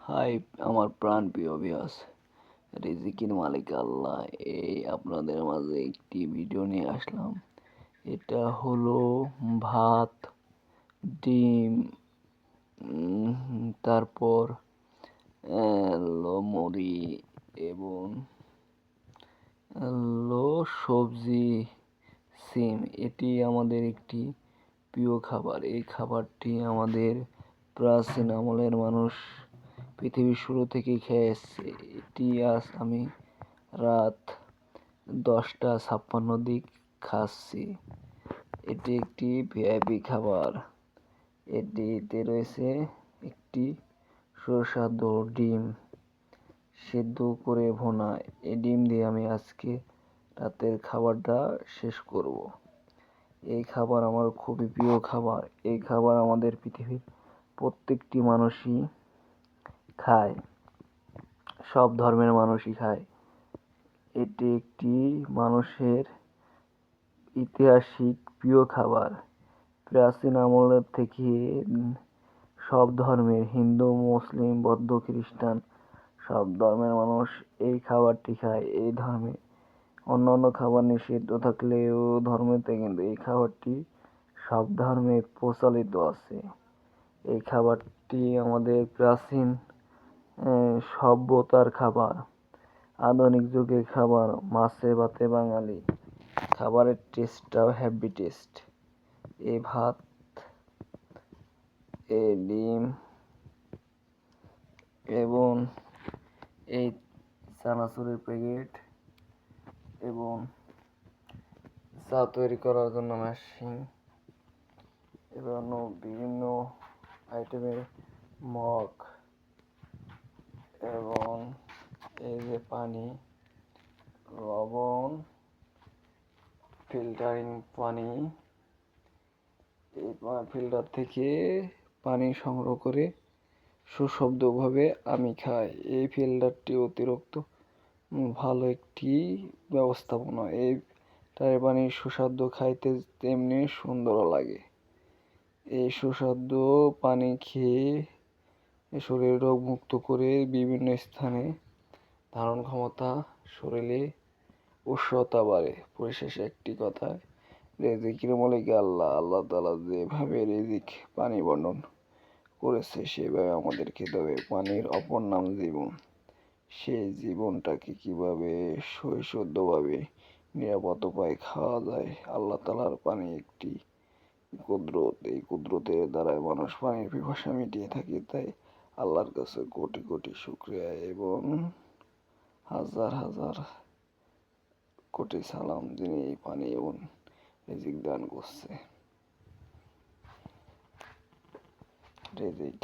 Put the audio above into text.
High আমার প্রাণ প্রিয় ভিউয়ার্স, রিজিকের মালিক আল্লাহ। এই আপনাদের মাঝে একটি ভিডিও নিয়ে আসলাম। এটা হলো ভাত, ডিম, তারপর মুড়ি এবং সবজি, সিম। এটি আমাদের একটি প্রিয় খাবার। এই খাবারটি আমাদের প্রাচীন আমলের মানুষ পৃথিবীর শুরু থেকেই খেয়ে এসছে। এটি আজ আমি রাত 10:56 দিক খাচ্ছি। এটি একটি ভিআইপি খাবার। এটিতে রয়েছে একটি সুস্বাদু ডিম সিদ্ধ করে ভুনা। এই ডিম দিয়ে আমি আজকে রাতের খাবারটা শেষ করব। এই খাবার আমার খুবই প্রিয় খাবার। এই খাবার আমাদের পৃথিবীর প্রত্যেকটি মানুষই খায়, সব ধর্মের মানুষই খায়। এটি একটি মানুষের ঐতিহাসিক প্রিয় খাবার। প্রাচীন আমলের থেকে সব ধর্মের, হিন্দু, মুসলিম, বৌদ্ধ, খ্রিস্টান, সব ধর্মের মানুষ এই খাবারটি খায়। এই ধর্মে অন্যান্য খাবার নিষিদ্ধ থাকলেও ধর্মেতে কিন্তু এই খাবারটি সব ধর্মে প্রচলিত আছে। এই খাবারটি আমাদের প্রাচীন সভ্যতার খাবার, আধুনিক যুগের খাবার। মাছে ভাতে বাঙালি, খাবারের টেস্টটাও হেভি টেস্ট। এই ভাত, এই ডিম এবং এই চানাচুরের প্যাকেট এবং চা তৈরি করার জন্য মেশিন এবং বিভিন্ন আইটেমের মগ এবং এই যে পানি, লবণ, ফিল্টারিং পানি। এই ফিল্টার থেকে পানি সংগ্রহ করে সুশব্দভাবে আমি খাই। এই ফিল্টারটি অতিরিক্ত ভালো একটি ব্যবস্থাপনা। এই টার পানি সুস্বাদু, খাইতে তেমনি সুন্দরও লাগে। এই সুস্বাদু পানি খেয়ে শরীর রোগমুক্ত করে বিভিন্ন স্থানে ধারণ ক্ষমতা, শরীরে উষ্ণতা বাড়ে। পরিশেষে একটি কথা, রিজিকের মালিক আল্লাহ। আল্লাহ তাআলা যেভাবে রিজিক পানি বন্টন করেছে সেভাবে আমাদের খেতে হবে। পানির অপর নাম জীবন। সেই জীবনটাকে কিভাবে শুদ্ধভাবে নিরাপদ উপায়ে খাওয়া যায়। আল্লাহ তাআলার পানি একটি কুদরত। এই কুদরতের দ্বারাই মানুষ পানির পিপাসা মিটিয়ে থাকে। তাই আল্লাহর কাছে কোটি কোটি শুকরিয়া এবং হাজার হাজার কোটি সালাম, যিনি এই পানি এবং রিজিক দান করছে। রিজিক